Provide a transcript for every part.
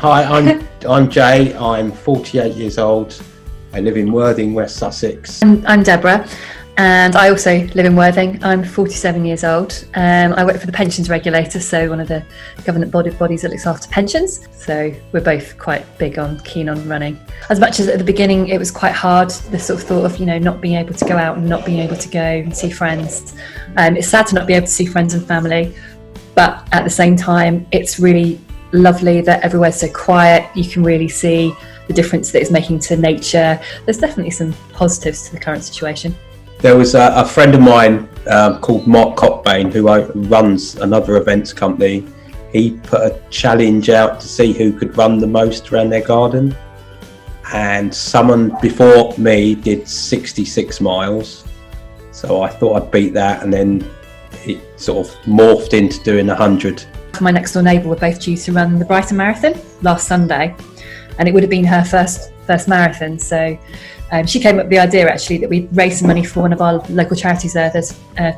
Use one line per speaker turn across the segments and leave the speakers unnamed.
Hi, I'm Jay. I'm 48 years old. I live in Worthing, West Sussex.
I'm Deborah, and I also live in Worthing. I'm 47 years old. I work for the pensions regulator, so one of the government bodies that looks after pensions. So we're both quite keen on running. As much as at the beginning it was quite hard, the sort of thought of not being able to go out and not being able to go and see friends. It's sad to not be able to see friends and family, but at the same time, it's really lovely that everywhere's so quiet. You can really see the difference that it's making to nature. There's definitely some positives to the current situation.
There was a friend of mine called Mark Cockbain who runs another events company. He put a challenge out to see who could run the most around their garden, and someone before me did 66 miles. So I thought I'd beat that, and then it sort of morphed into doing 100.
My next door neighbour were both due to run the Brighton Marathon last Sunday, and it would have been her first marathon. So she came up with the idea actually that we'd raise some money for one of our local charities there. There's a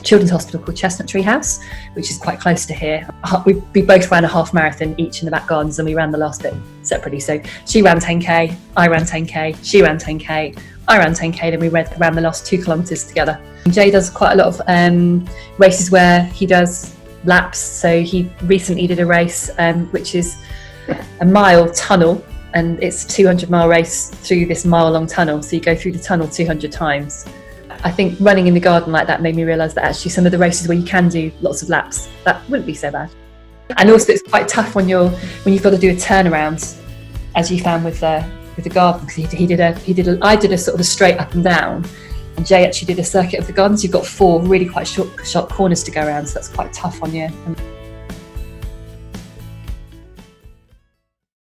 children's hospital called Chestnut Tree House, which is quite close to here. We both ran a half marathon each in the back gardens, and we ran the last bit separately. So she ran 10k, I ran 10k, she ran 10k, I ran 10k, then we ran the last 2 kilometres together. Jay does quite a lot of races where he does laps. So he recently did a race which is a mile tunnel, and it's a 200-mile race through this mile-long tunnel. So you go through the tunnel 200 times. I think running in the garden like that made me realise that actually some of the races where you can do lots of laps, that wouldn't be so bad. And also it's quite tough when you've got to do a turnaround, as you found with the garden, because I did a sort of a straight up and down, and Jay actually did a circuit of the gardens. You've got 4 really quite short corners to go around, so that's quite tough on you.